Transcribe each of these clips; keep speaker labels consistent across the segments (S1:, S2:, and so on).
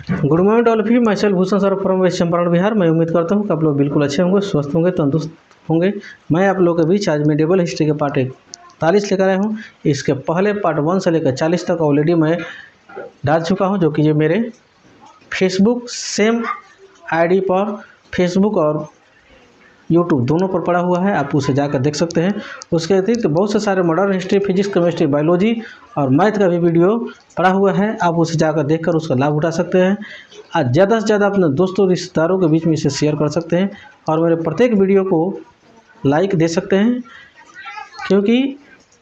S1: Good morning all of you. मैं Bhushan sir from West Champaran Bihar. मैं उम्मीद करता हूँ कि आप लोग बिल्कुल अच्छे होंगे, स्वस्थ होंगे, तंदुरुस्त होंगे। मैं आप लोगों के बीच आज मेडिवल हिस्ट्री के पार्ट 41 लेकर आया हूँ। इसके पहले पार्ट 1 से लेकर 40 तक ऑलरेडी मैं डाल चुका हूँ, जो कि ये मेरे फेसबुक सेम आईडी पर फेसबुक और यूट्यूब दोनों पर पड़ा हुआ है, आप उसे जाकर देख सकते हैं। उसके अतिरिक्त बहुत से सारे modern history, physics, chemistry, biology और मैथ का भी वीडियो पड़ा हुआ है, आप उसे जाकर देखकर उसका लाभ उठा सकते हैं। आज ज़्यादा से ज़्यादा अपने दोस्तों रिश्तेदारों के बीच में इसे शेयर कर सकते हैं और मेरे प्रत्येक वीडियो को लाइक दे सकते हैं, क्योंकि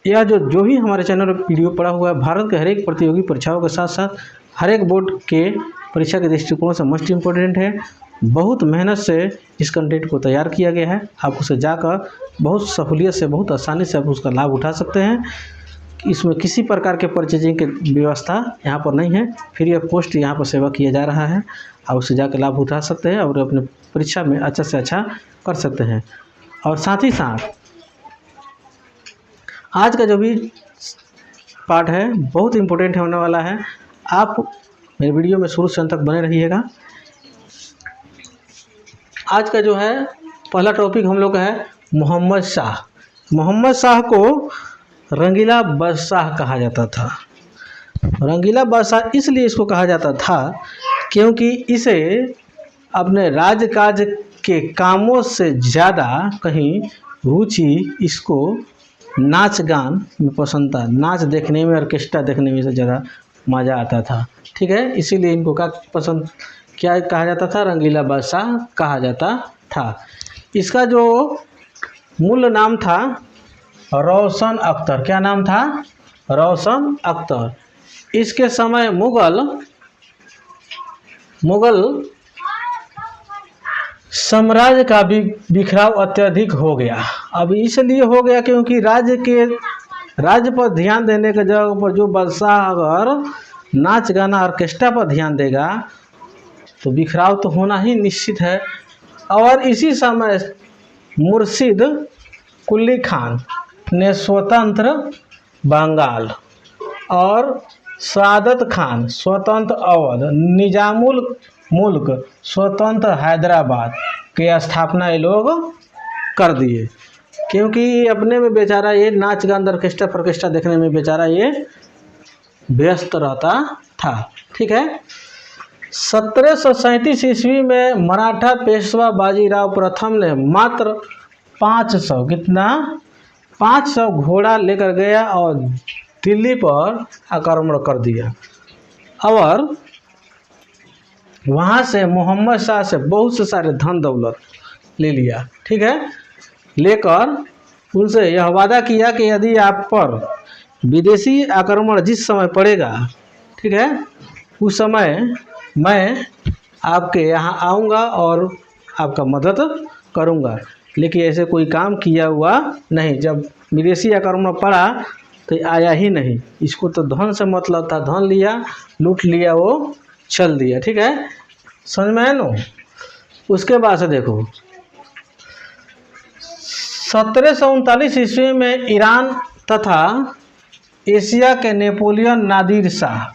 S1: यह जो भी हमारे चैनल पर वीडियो पड़ा हुआ है भारत के हर एक प्रतियोगी परीक्षाओं के साथ साथ हर एक बोर्ड के परीक्षा के दृष्टिकोण से मोस्ट इम्पोर्टेंट है। बहुत मेहनत से इस कंटेंट को तैयार किया गया है, आप उसे जाकर बहुत सहूलियत से, बहुत आसानी से आप उसका लाभ उठा सकते हैं। इसमें किसी प्रकार के परचेजिंग की व्यवस्था यहाँ पर नहीं है, फ्री ऑफ कॉस्ट यहाँ पर सेवा किया जा रहा है। आप उसे जाकर लाभ उठा सकते हैं और अपने परीक्षा में अच्छा से अच्छा कर सकते हैं। और साथ ही साथ आज का जो भी पार्ट है बहुत इम्पोर्टेंट होने वाला है, आप मेरे वीडियो में शुरू से अंत तक बने रहिएगा। आज का जो है पहला टॉपिक हम लोग का है मोहम्मद शाह। मोहम्मद शाह को रंगीला बादशाह कहा जाता था। रंगीला बादशाह इसलिए इसको कहा जाता था क्योंकि इसे अपने राजकाज के कामों से ज़्यादा कहीं रुचि इसको नाच गान में पसंद था। नाच देखने में, ऑर्केस्ट्रा देखने में से ज़्यादा मज़ा आता था। ठीक है, इसीलिए इनको क्या कहा जाता था, रंगीला बादशाह कहा जाता था। इसका जो मूल नाम था रोशन अख्तर। क्या नाम था? रोशन अख्तर। इसके समय मुगल साम्राज्य का भी बिखराव अत्यधिक हो गया। अब इसलिए हो गया क्योंकि राज्य पर ध्यान देने के जगह पर जो बादशाह अगर नाच गाना ऑर्केस्ट्रा पर ध्यान देगा तो बिखराव तो होना ही निश्चित है। और इसी समय मुर्शिद कुली खान ने स्वतंत्र बंगाल और सादत खान स्वतंत्र अवध, निजामुल मुल्क स्वतंत्र हैदराबाद की स्थापना ये लोग कर दिए, क्योंकि अपने में बेचारा ये नाच गान ऑर्केस्ट्रा देखने में बेचारा ये व्यस्त रहता था। ठीक है, 1737 ईस्वी में मराठा पेशवा बाजीराव प्रथम ने मात्र 500 घोड़ा लेकर गया और दिल्ली पर आक्रमण कर दिया और वहाँ से मोहम्मद शाह से बहुत से सारे धन दौलत ले लिया। ठीक है, लेकर उनसे यह वादा किया कि यदि आप पर विदेशी आक्रमण जिस समय पड़ेगा, ठीक है, उस समय मैं आपके यहाँ आऊँगा और आपका मदद करूँगा। लेकिन ऐसे कोई काम किया हुआ नहीं। जब विदेशी आक्रमण पड़ा तो आया ही नहीं। इसको तो धन से मतलब था, धन लिया, लूट लिया, वो चल दिया। ठीक है, समझ में आया नो। उसके बाद से देखो 1739 ईस्वी में ईरान तथा एशिया के नेपोलियन नादिर शाह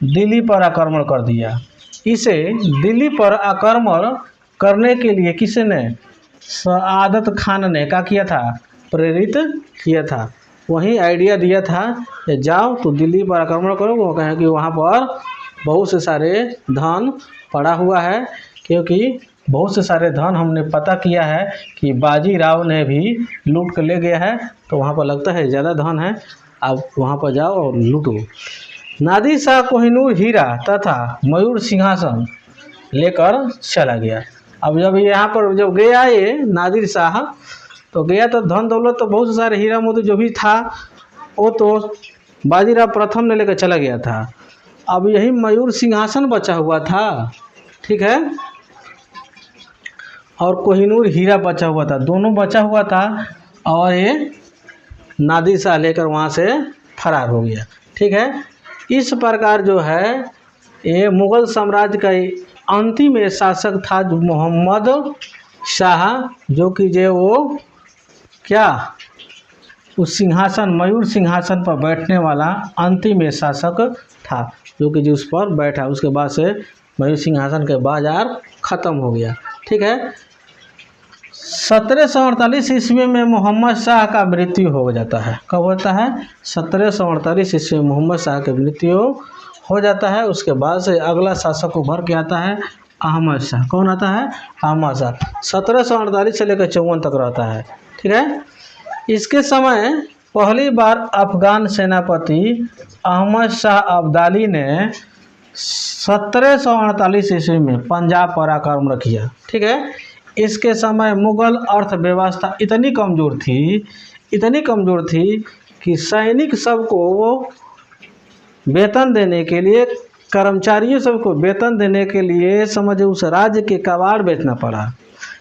S1: दिल्ली पर आक्रमण कर दिया। इसे दिल्ली पर आक्रमण करने के लिए किसी ने, सादत खान ने क्या किया था, प्रेरित किया था। वही आइडिया दिया था कि जाओ तो दिल्ली पर आक्रमण करो। वो कहें कि वहाँ पर बहुत से सारे धन पड़ा हुआ है, क्योंकि बहुत से सारे धन हमने पता किया है कि बाजीराव ने भी लूट कर ले गया है, तो वहाँ पर लगता है ज़्यादा धन है, आप वहाँ पर जाओ और लूटो। नादिर शाह कोहिनूर हीरा तथा मयूर सिंहासन लेकर चला गया। अब जब यहाँ पर जब गया ये नादिर शाह, तो गया तो धन दौलत तो बहुत सारे हीरा मोती जो भी था वो तो बाजीराव प्रथम ने लेकर चला गया था। अब यही मयूर सिंहासन बचा हुआ था। ठीक है, और कोहिनूर हीरा बचा हुआ था, दोनों बचा हुआ था और ये नादिर शाह लेकर वहाँ से फरार हो गया। ठीक है, इस प्रकार जो है ये मुग़ल साम्राज्य का अंतिम शासक था मोहम्मद शाह, जो कि वो क्या उस सिंहासन मयूर सिंहासन पर बैठने वाला अंतिम शासक था, जो कि जिस पर बैठा उसके बाद से मयूर सिंहासन के बाजार ख़त्म हो गया। ठीक है। 1748 ईस्वी में मोहम्मद शाह का मृत्यु हो जाता है। कब होता है? 1748 ईस्वी में मोहम्मद शाह की मृत्यु हो जाता है। उसके बाद से अगला शासक उभर के आता है अहमद शाह। कौन आता है? अहमद शाह। 1748 से लेकर 54 तक रहता है। ठीक है। इसके समय पहली बार अफगान सेनापति अहमद शाह अब्दाली ने 1748 ईस्वी में पंजाब पर आक्रमण किया। ठीक है। इसके समय मुगल अर्थव्यवस्था इतनी कमज़ोर थी कि सैनिक सबको वेतन देने के लिए, कर्मचारियों सबको वेतन देने के लिए समझे उस राज्य के कबाड़ बेचना पड़ा।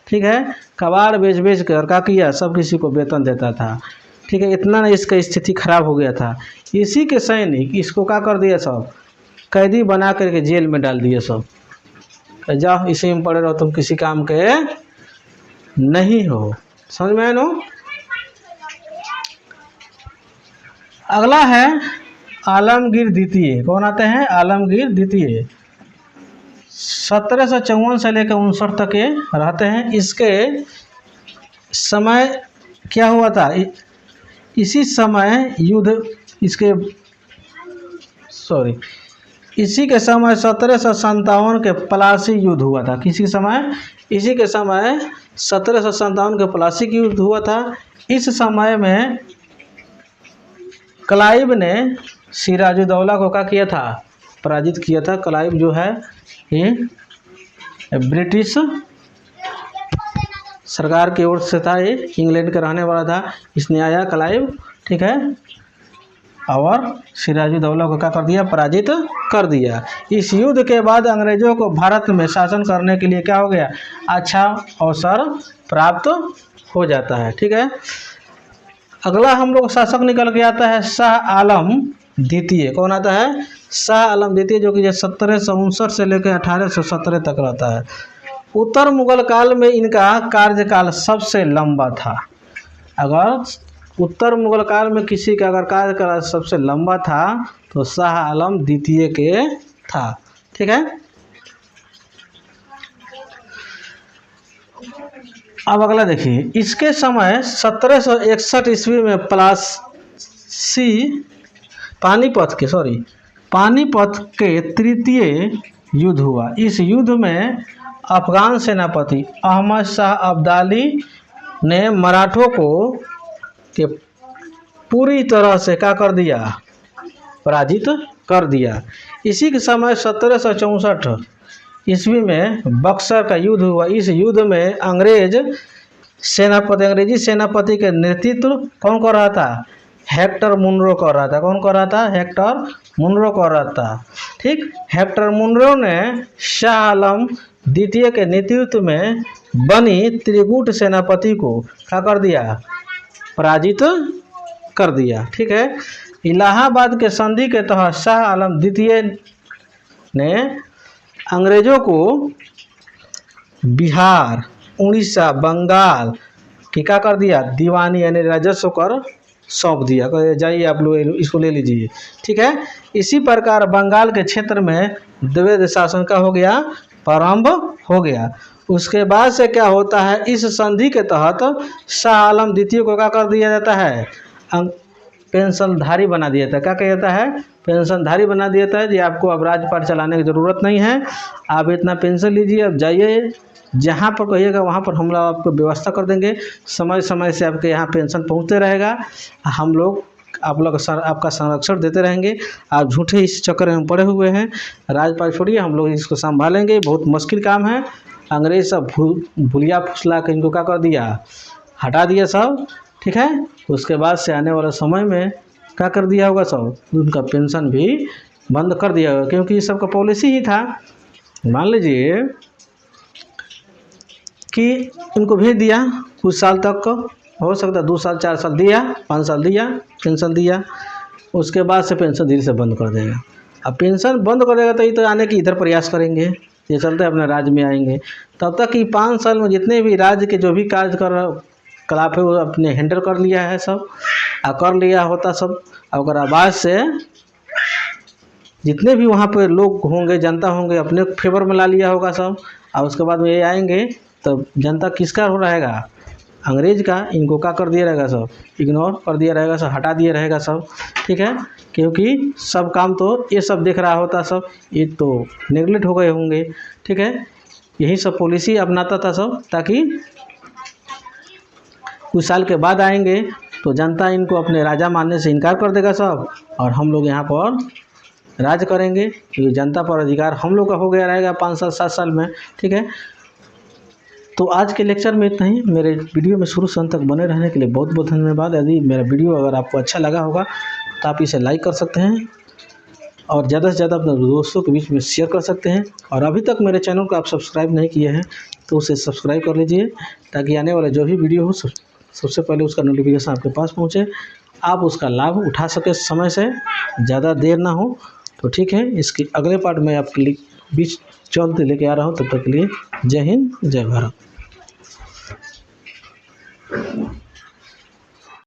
S1: ठीक है। कबाड़ बेच कर क्या किया, सब किसी को वेतन देता था। ठीक है। इतना इसका स्थिति खराब हो गया था। इसी के सैनिक इसको क्या कर दिया, सब कैदी बना करके जेल में डाल दिए सब। जाओ इसी में पड़े रहो, तुम किसी काम के नहीं हो। समझ में आए नो। अगला है आलमगीर द्वितीय। कौन आते हैं? आलमगीर द्वितीय। 1754 से लेकर 59 तक के रहते हैं। इसके समय क्या हुआ था? इसी समय इसी के समय 1757 के प्लासी युद्ध हुआ था। किसी समय? इसी के समय 1757 के प्लासी युद्ध हुआ था। इस समय में क्लाइव ने सिराजुद्दौला को क्या किया था? पराजित किया था। क्लाइव जो है ये ब्रिटिश सरकार की ओर से था, ये इंग्लैंड का रहने वाला था। इसने आया क्लाइव। ठीक है। और सिराजुद्दौला को क्या कर दिया? पराजित कर दिया। इस युद्ध के बाद अंग्रेजों को भारत में शासन करने के लिए क्या हो गया? अच्छा अवसर प्राप्त हो जाता है। ठीक है। अगला हम लोग शासक निकल के आता है शाह आलम द्वितीय। कौन आता है? शाह आलम द्वितीय, जो कि 1759 से लेकर 1817 तक रहता है। उत्तर मुगल काल में इनका कार्यकाल सबसे लंबा था। अगर उत्तर मुगल काल में किसी का अगर कार्यकाल सबसे लंबा था तो शाह आलम द्वितीय के था। ठीक है। अब अगला देखिए। इसके समय 1761 ईस्वी में पानीपत के तृतीय युद्ध हुआ। इस युद्ध में अफगान सेनापति अहमद शाह अब्दाली ने मराठों को के पूरी तरह से क्या कर दिया? पराजित कर दिया। इसी के समय 1764 ईस्वी में बक्सर का युद्ध हुआ। इस युद्ध में अंग्रेजी सेनापति के नेतृत्व कौन कर रहा था? हेक्टर मुनरो कर रहा था। कौन कर रहा था? हेक्टर मुनरो कर रहा था। ठीक। हेक्टर मुनरो ने शाह आलम द्वितीय के नेतृत्व में बनी त्रिगुट सेनापति को क्या कर दिया? पराजित कर दिया। ठीक है। इलाहाबाद के संधि के तहत शाह आलम द्वितीय ने अंग्रेजों को बिहार, उड़ीसा, बंगाल की क्या कर दिया? दीवानी यानी राजस्व कर सौंप दिया। जाइए आप लोग इसको ले लीजिए। ठीक है। इसी प्रकार बंगाल के क्षेत्र में द्विवेद शासन का हो गया? प्रारंभ हो गया। उसके बाद से क्या होता है? इस संधि के तहत शाह आलम द्वितीय को क्या कर दिया जाता है? पेंशनधारी बना दिया जाता है। क्या कहा जाता है? पेंशनधारी बना दिया जाता है। जी आपको अब राजपाट चलाने की ज़रूरत नहीं है, आप इतना पेंशन लीजिए, अब जाइए जहाँ पर कहिएगा वहाँ पर हम लोग आपको व्यवस्था कर देंगे। समय समय से आपके यहाँ पेंशन पहुँचते रहेगा। हम लोग आपका संरक्षण देते रहेंगे। आप झूठे इस चक्कर में पड़े हुए हैं। राजपाट छोड़िए, हम लोग इसको संभालेंगे। बहुत मुश्किल काम है। अंग्रेज सब भूलिया फुसला के इनको क्या कर दिया? हटा दिया सब। ठीक है। उसके बाद से आने वाले समय में क्या कर दिया होगा? सब उनका पेंशन भी बंद कर दिया होगा, क्योंकि ये सबका पॉलिसी ही था। मान लीजिए कि इनको भेज दिया कुछ साल तक, हो सकता है 2 साल 4 साल दिया, 5 साल दिया, पेंशन दिया। उसके बाद से पेंशन धीरे से बंद कर देगा। अब पेंशन बंद कर देगा तो ये तो आने की इधर प्रयास करेंगे, ये चलते अपने राज्य में आएंगे। तब तक कि 5 साल में जितने भी राज्य के जो भी कार्यकलाप है वो अपने हैंडल कर लिया है सब। कर लिया होता सब, अगर आवाज़ से जितने भी वहाँ पे लोग होंगे, जनता होंगे, अपने फेवर में ला लिया होगा सब, और उसके बाद में ये आएंगे तो जनता किसका हो रहेगा, अंग्रेज का। इनको क्या कर दिया रहेगा, सब इग्नोर कर दिया रहेगा, सब हटा दिया रहेगा सब, ठीक है। क्योंकि सब काम तो ये सब देख रहा होता सब, ये तो नेगलेक्ट हो गए होंगे, ठीक है। यही सब पॉलिसी अपनाता था सब, ताकि कुछ साल के बाद आएंगे तो जनता इनको अपने राजा मानने से इनकार कर देगा सब, और हम लोग यहाँ पर राज करेंगे, क्योंकि जनता पर अधिकार हम लोग का हो गया रहेगा 5 साल 7 साल में, ठीक है। तो आज के लेक्चर में इतना ही। मेरे वीडियो में शुरू से अंत तक बने रहने के लिए बहुत बहुत धन्यवाद। यदि मेरा वीडियो अगर आपको अच्छा लगा होगा तो आप इसे लाइक कर सकते हैं, और ज़्यादा से ज़्यादा अपने दोस्तों के बीच में शेयर कर सकते हैं। और अभी तक मेरे चैनल को आप सब्सक्राइब नहीं किए हैं तो उसे सब्सक्राइब कर लीजिए, ताकि आने वाले जो भी वीडियो हो सबसे पहले उसका नोटिफिकेशन आपके पास पहुँचे, आप उसका लाभ उठा सके समय से, ज़्यादा देर ना हो। तो ठीक है, इसकी अगले पार्ट में आपके बीच जल्द लेके आ रहा हूँ। तब तक के लिए जय हिंद, जय भारत।